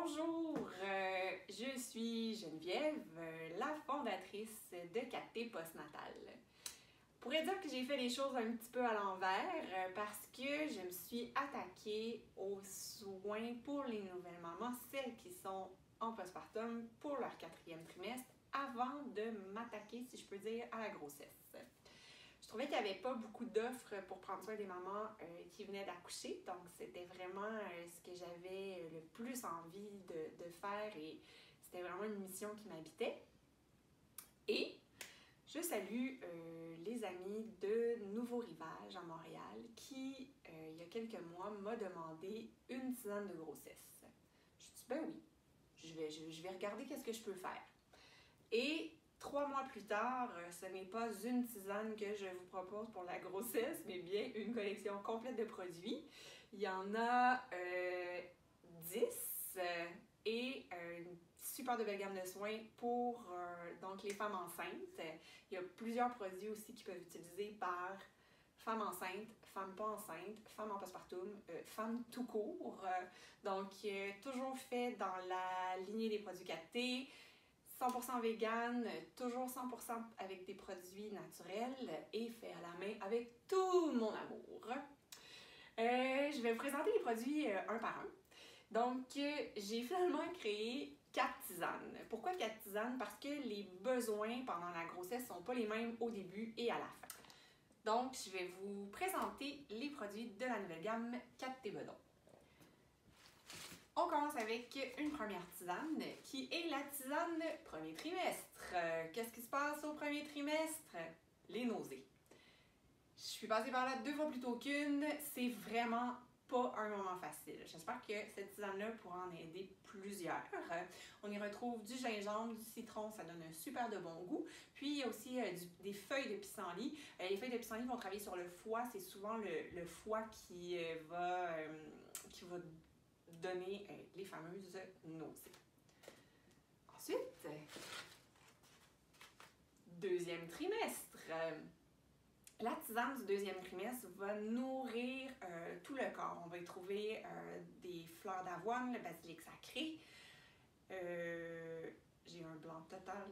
Bonjour, je suis Geneviève, la fondatrice de 4T Postnatal. On pourrait dire que j'ai fait les choses un petit peu à l'envers parce que je me suis attaquée aux soins pour les nouvelles mamans, celles qui sont en postpartum pour leur 4e trimestre, avant de m'attaquer, si je peux dire, à la grossesse. Je trouvais qu'il n'y avait pas beaucoup d'offres pour prendre soin des mamans qui venaient d'accoucher, donc c'était vraiment ce que j'avais le plus envie de faire et c'était vraiment une mission qui m'habitait. Et je salue les amis de Nouveau Rivage à Montréal qui, il y a quelques mois, m'a demandé une tisane de grossesse. Je dis ben oui, je vais regarder qu'est-ce que je peux faire. Et 3 mois plus tard, ce n'est pas une tisane que je vous propose pour la grossesse, mais bien une collection complète de produits. Il y en a 10 et une super de belle gamme de soins pour donc les femmes enceintes. Il y a plusieurs produits aussi qui peuvent être utilisés par femmes enceintes, femmes pas enceintes, femmes en postpartum, femmes tout court. Donc, toujours fait dans la lignée des produits 4T. 100% vegan, toujours 100% avec des produits naturels et fait à la main avec tout mon amour. Je vais vous présenter les produits un par un. Donc, j'ai finalement créé 4 tisanes. Pourquoi 4 tisanes? Parce que les besoins pendant la grossesse ne sont pas les mêmes au début et à la fin. Donc, je vais vous présenter les produits de la nouvelle gamme 4T Bedon. On commence avec une première tisane qui est la tisane premier trimestre. Qu'est-ce qui se passe au premier trimestre? Les nausées. Je suis passée par là 2 fois plus tôt qu'une. C'est vraiment pas un moment facile. J'espère que cette tisane-là pourra en aider plusieurs. On y retrouve du gingembre, du citron, ça donne un super de bon goût. Puis il y a aussi des feuilles de pissenlit. Les feuilles de pissenlit vont travailler sur le foie. C'est souvent le foie qui va donner les fameuses nausées. Ensuite, deuxième trimestre. La tisane du deuxième trimestre va nourrir tout le corps. On va y trouver des fleurs d'avoine, le basilic sacré. J'ai un blanc total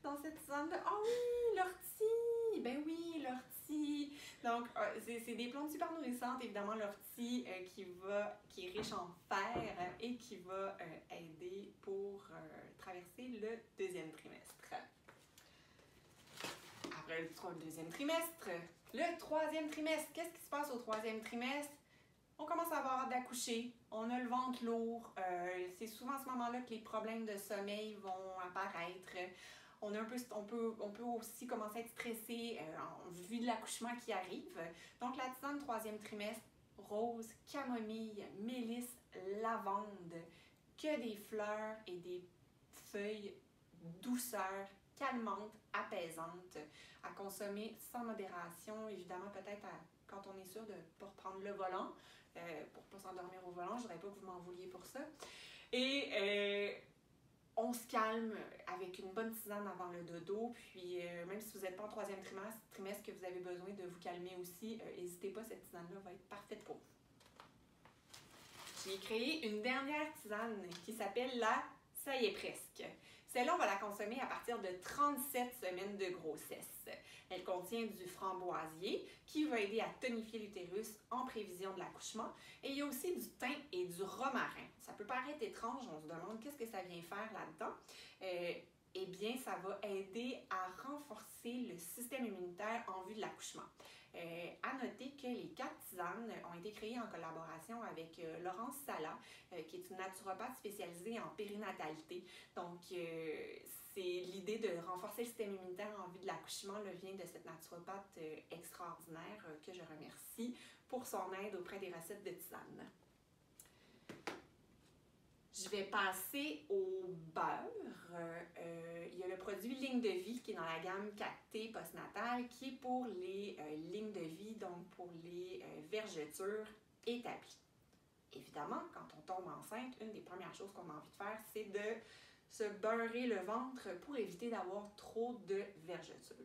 dans cette tisane-là. Oh oui, l'ortie! Ben oui, l'ortie! Donc, c'est des plantes super nourrissantes. Évidemment, l'ortie qui est riche en fer et qui va aider pour traverser le deuxième trimestre. Après le deuxième trimestre, le troisième trimestre. Qu'est-ce qui se passe au troisième trimestre? On commence à avoir d'accoucher, on a le ventre lourd. C'est souvent à ce moment-là que les problèmes de sommeil vont apparaître. On peut aussi commencer à être stressé en vue de l'accouchement qui arrive. Donc, la tisane troisième trimestre, rose, camomille, mélisse, lavande, que des fleurs et des feuilles douceurs, calmantes, apaisantes, à consommer sans modération, évidemment peut-être quand on est sûr de ne pas reprendre le volant, pour ne pas s'endormir au volant, je ne voudrais pas que vous m'en vouliez pour ça. Et on se calme avec une bonne tisane avant le dodo, puis même si vous n'êtes pas en troisième trimestre que vous avez besoin de vous calmer aussi, n'hésitez pas, cette tisane-là va être parfaite pour vous. J'ai créé une dernière tisane qui s'appelle la « Ça y est presque ». Celle-là, on va la consommer à partir de 37 semaines de grossesse. Elle contient du framboisier qui va aider à tonifier l'utérus en prévision de l'accouchement. Et il y a aussi du thym et du romarin. Ça peut paraître étrange, on se demande qu'est-ce que ça vient faire là-dedans. Eh bien, ça va aider à renforcer le système immunitaire en vue de l'accouchement. À noter que les 4 tisanes ont été créées en collaboration avec Laurence Sala, qui est une naturopathe spécialisée en périnatalité. Donc, c'est l'idée de renforcer le système immunitaire en vue de l'accouchement vient de cette naturopathe extraordinaire que je remercie pour son aide auprès des recettes de tisane. Je vais passer au beurre. Il y a le produit Ligne de vie qui est dans la gamme 4T postnatal qui est pour les lignes de vie, donc pour les vergetures établies. Évidemment, quand on tombe enceinte, une des premières choses qu'on a envie de faire, c'est de se beurrer le ventre pour éviter d'avoir trop de vergetures.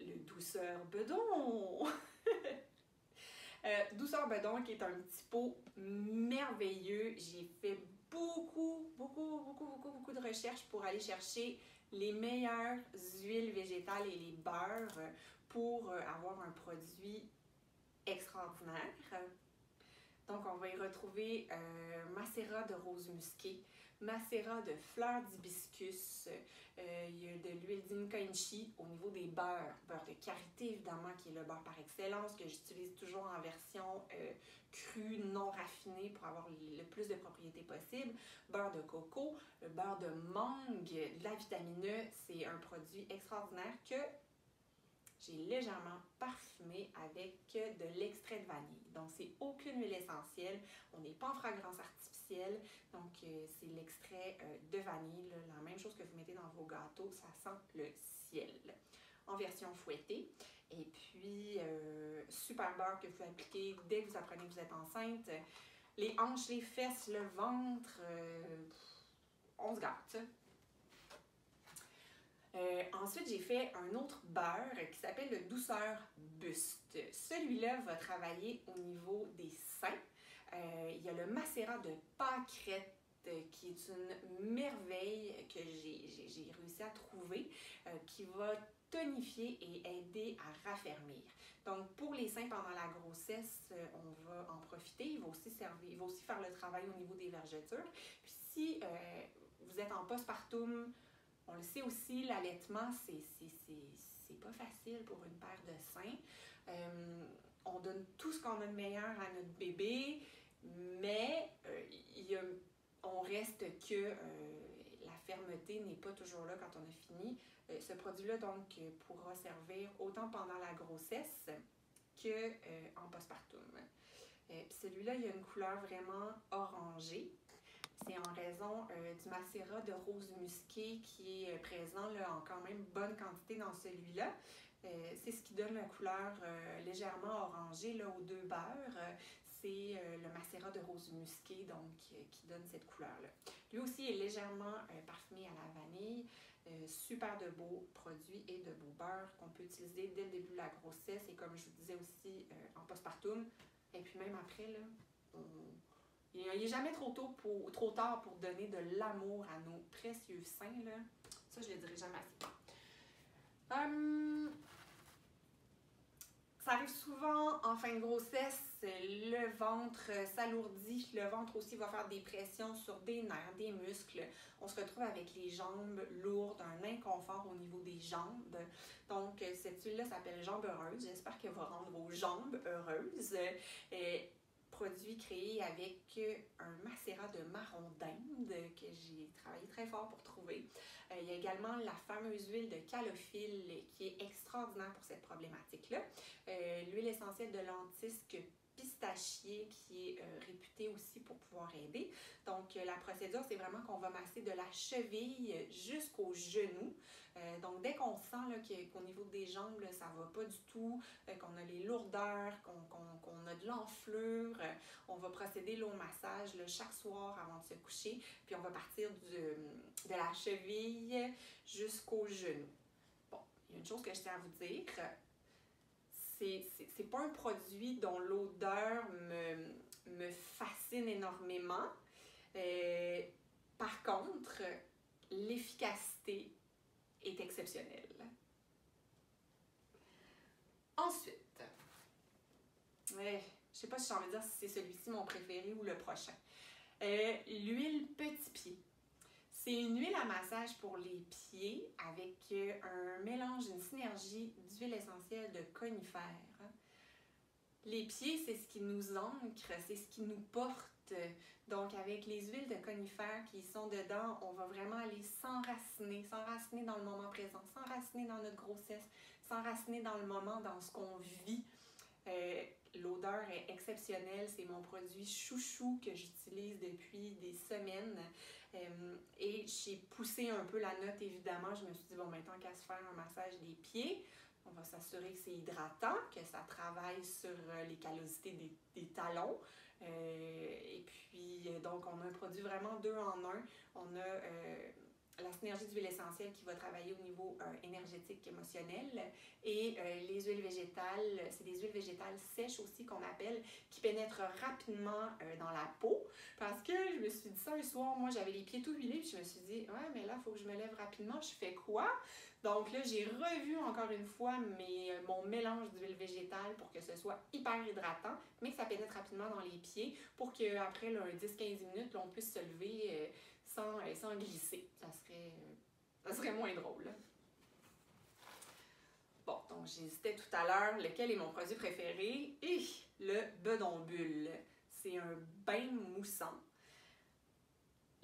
Le douceur bedon! Douceur Bedon, qui est un petit pot merveilleux. J'ai fait beaucoup de recherches pour aller chercher les meilleures huiles végétales et les beurres pour avoir un produit extraordinaire. Donc, on va y retrouver macérat de rose musquée, macérat de fleurs d'hibiscus, il y a de l'huile d'indica inchi au niveau des beurres. Beurre de karité, évidemment, qui est le beurre par excellence, que j'utilise toujours en version crue, non raffinée, pour avoir le plus de propriétés possible. Beurre de coco, le beurre de mangue, de la vitamine E, c'est un produit extraordinaire que j'ai légèrement parfumé avec de l'extrait de vanille. Donc, c'est aucune huile essentielle. On n'est pas en fragrance artificielle. Donc, c'est l'extrait de vanille. Là, la même chose que vous mettez dans vos gâteaux. Ça sent le ciel. En version fouettée. Et puis, super beurre que vous appliquez dès que vous apprenez que vous êtes enceinte. Les hanches, les fesses, le ventre, on se gâte. Ensuite, j'ai fait un autre beurre qui s'appelle le Douceur Buste. Celui-là va travailler au niveau des seins. Il y a le macérat de pâquerette qui est une merveille que j'ai réussi à trouver, qui va tonifier et aider à raffermir. Donc, pour les seins pendant la grossesse, on va en profiter. Il va aussi faire le travail au niveau des vergetures. Puis si vous êtes en postpartum, on le sait aussi, l'allaitement, c'est pas facile pour une paire de seins. On donne tout ce qu'on a de meilleur à notre bébé, mais on reste que la fermeté n'est pas toujours là quand on a fini. Ce produit-là, donc, pourra servir autant pendant la grossesse qu'en postpartum. Celui-là, il y a une couleur vraiment orangée. C'est en raison du macérat de rose musquée qui est présent là, en quand même bonne quantité dans celui-là. C'est ce qui donne la couleur légèrement orangée là, aux deux beurres. C'est le macérat de rose musquée donc, qui donne cette couleur-là. Lui aussi est légèrement parfumé à la vanille. Super de beaux produits et de beaux beurres qu'on peut utiliser dès le début de la grossesse et comme je vous disais aussi en postpartum. Et puis même après, là, il n'est jamais trop tard pour donner de l'amour à nos précieux seins. Là. Ça, je ne le dirai jamais assez. Ça arrive souvent en fin de grossesse, le ventre s'alourdit, le ventre aussi va faire des pressions sur des nerfs, des muscles. On se retrouve avec les jambes lourdes, un inconfort au niveau des jambes. Donc, cette huile-là s'appelle Jambes heureuses. J'espère qu'elle va rendre vos jambes heureuses. Produit créé avec un macérat de marron d'Inde que j'ai travaillé très fort pour trouver. Il y a également la fameuse huile de calophylle qui est extraordinaire pour cette problématique-là. L'huile essentielle de lentisque pistachier qui est réputée aussi pour pouvoir aider. Donc, la procédure, c'est vraiment qu'on va masser de la cheville jusqu'au genou. Donc, dès qu'on sent qu'au niveau des jambes, là, ça ne va pas du tout, qu'on a les lourdeurs, qu'on a de l'enflure, on va procéder au massage là, chaque soir avant de se coucher. Puis, on va partir de la cheville jusqu'au genou. Bon, il y a une chose que je tiens à vous dire. C'est pas un produit dont l'odeur me fascine énormément. Par contre, l'efficacité est exceptionnelle. Ensuite, je sais pas si j'ai envie de dire si c'est celui-ci mon préféré ou le prochain. L'huile petit pied. C'est une huile à massage pour les pieds avec un mélange, une synergie d'huile essentielle de conifères. Les pieds, c'est ce qui nous ancre, c'est ce qui nous porte. Donc, avec les huiles de conifères qui sont dedans, on va vraiment aller s'enraciner dans le moment présent, s'enraciner dans notre grossesse, s'enraciner dans le moment, dans ce qu'on vit. L'odeur est exceptionnelle, c'est mon produit chouchou que j'utilise depuis des semaines et j'ai poussé un peu la note évidemment, je me suis dit bon maintenant qu'à se faire un massage des pieds, on va s'assurer que c'est hydratant, que ça travaille sur les callosités des talons et puis donc on a un produit vraiment deux en un, on a la synergie d'huile essentielle qui va travailler au niveau énergétique, émotionnel. Et les huiles végétales, c'est des huiles végétales sèches aussi qu'on appelle, qui pénètrent rapidement dans la peau. Parce que je me suis dit ça un soir, moi j'avais les pieds tout huilés, puis je me suis dit, ouais, mais là, il faut que je me lève rapidement, je fais quoi? Donc là, j'ai revu encore une fois mon mélange d'huile végétale pour que ce soit hyper hydratant, mais que ça pénètre rapidement dans les pieds pour qu'après 10-15 minutes, là, on puisse se lever sans glisser. Ça serait moins drôle. Bon, donc j'hésitais tout à l'heure, lequel est mon produit préféré? Et le bedon bulle. C'est un bain moussant.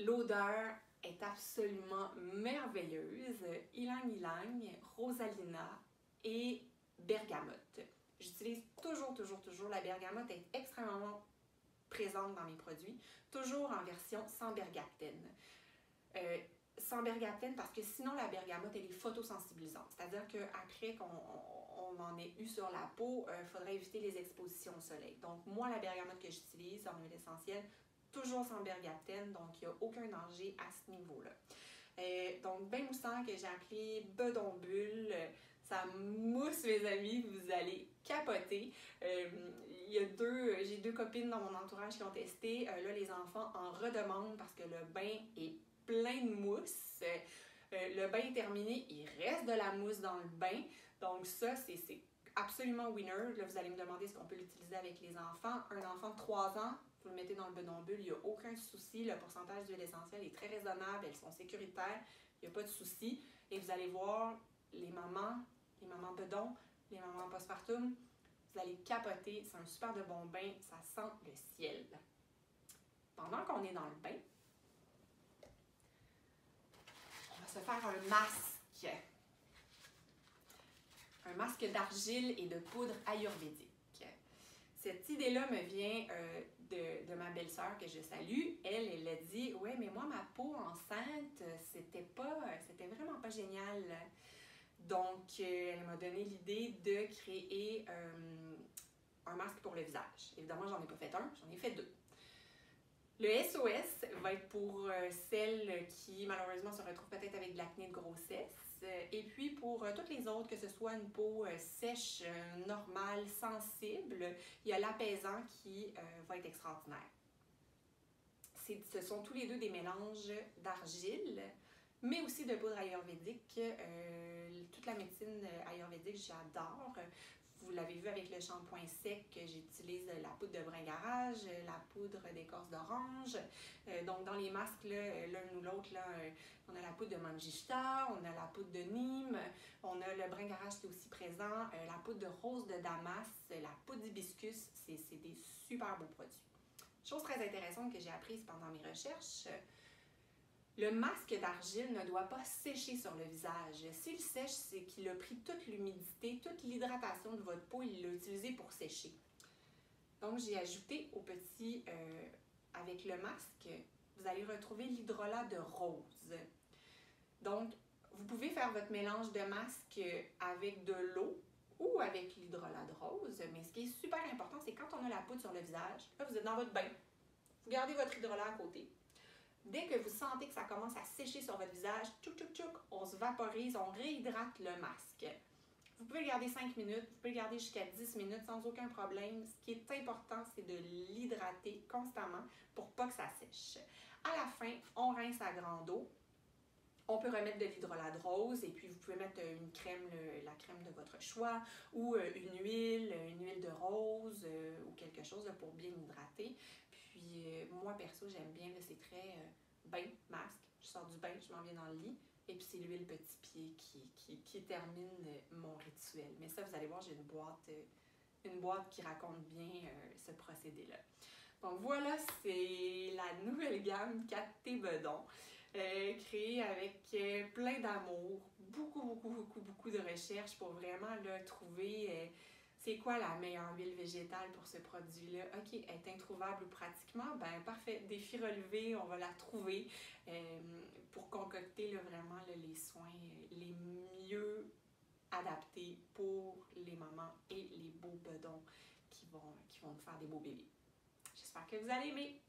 L'odeur est absolument merveilleuse. Ylang Ylang, Rosalina et bergamote. J'utilise toujours la bergamote, est extrêmement présente dans mes produits, toujours en version sans bergaptène. Sans bergaptène parce que sinon la bergamote elle est photosensibilisante, c'est-à-dire qu'après qu'on en ait eu sur la peau, il faudrait éviter les expositions au soleil. Donc moi la bergamote que j'utilise en huile essentielle, toujours sans bergaptène, donc il n'y a aucun danger à ce niveau-là. Donc bain moussant que j'ai appelé bedon bulle, ça mousse mes amis, vous allez capoter. J'ai deux copines dans mon entourage qui ont testé, là les enfants en redemandent parce que le bain est plein de mousse. Le bain est terminé, il reste de la mousse dans le bain. Donc ça, c'est absolument winner. Là, vous allez me demander est-ce qu'on peut l'utiliser avec les enfants. Un enfant de 3 ans, vous le mettez dans le bedon bulle, il n'y a aucun souci. Le pourcentage d'huile essentielle est très raisonnable, elles sont sécuritaires, il n'y a pas de souci. Et vous allez voir, les mamans bedon, les mamans postpartum, vous allez capoter. C'est un super de bon bain, ça sent le ciel. Pendant qu'on est dans le bain, se faire un masque. Un masque d'argile et de poudre ayurvédique. Cette idée-là me vient de ma belle-sœur que je salue. Elle a dit « Ouais, mais moi, ma peau enceinte, c'était vraiment pas génial. » Donc, elle m'a donné l'idée de créer un masque pour le visage. Évidemment, j'en ai pas fait un, j'en ai fait 2. Le SOS va être pour celles qui, malheureusement, se retrouvent peut-être avec de l'acné de grossesse. Et puis, pour toutes les autres, que ce soit une peau sèche, normale, sensible, il y a l'apaisant qui va être extraordinaire. Ce sont tous les deux des mélanges d'argile, mais aussi de poudre ayurvédique. Toute la médecine ayurvédique, j'adore. Vous l'avez vu avec le shampoing sec, j'utilise la poudre de bringarage, la poudre d'écorce d'orange. Donc, dans les masques, l'un ou l'autre, on a la poudre de manjishta, on a la poudre de Nîmes, on a le bringarage qui est aussi présent, la poudre de rose de Damas, la poudre d'hibiscus. C'est des super beaux produits. Chose très intéressante que j'ai apprise pendant mes recherches, le masque d'argile ne doit pas sécher sur le visage. S'il sèche, c'est qu'il a pris toute l'humidité, toute l'hydratation de votre peau, il l'a utilisé pour sécher. Donc, j'ai ajouté au petit, avec le masque, vous allez retrouver l'hydrolat de rose. Donc, vous pouvez faire votre mélange de masque avec de l'eau ou avec l'hydrolat de rose, mais ce qui est super important, c'est quand on a la poudre sur le visage, là, vous êtes dans votre bain, vous gardez votre hydrolat à côté. Dès que vous sentez que ça commence à sécher sur votre visage, tchouk tchouk tchouk, on se vaporise, on réhydrate le masque. Vous pouvez le garder 5 minutes, vous pouvez le garder jusqu'à 10 minutes sans aucun problème. Ce qui est important, c'est de l'hydrater constamment pour pas que ça sèche. À la fin, on rince à grande eau. On peut remettre de l'hydrolat de rose et puis vous pouvez mettre une crème, la crème de votre choix ou une huile de rose ou quelque chose pour bien hydrater. Puis moi, perso, j'aime bien, c'est très bain, masque. Je sors du bain, je m'en viens dans le lit. Et puis c'est l'huile petit pied qui termine mon rituel. Mais ça, vous allez voir, j'ai une boîte qui raconte bien ce procédé-là. Donc voilà, c'est la nouvelle gamme 4T Bedon. Créée avec plein d'amour, beaucoup de recherches pour vraiment là, trouver c'est quoi la meilleure huile végétale pour ce produit-là. OK, elle est introuvable pratiquement, ben parfait, défi relevé, on va la trouver pour concocter là, vraiment là, les soins les mieux adaptés pour les mamans et les beaux bedons qui vont nous faire des beaux bébés. J'espère que vous allez aimer.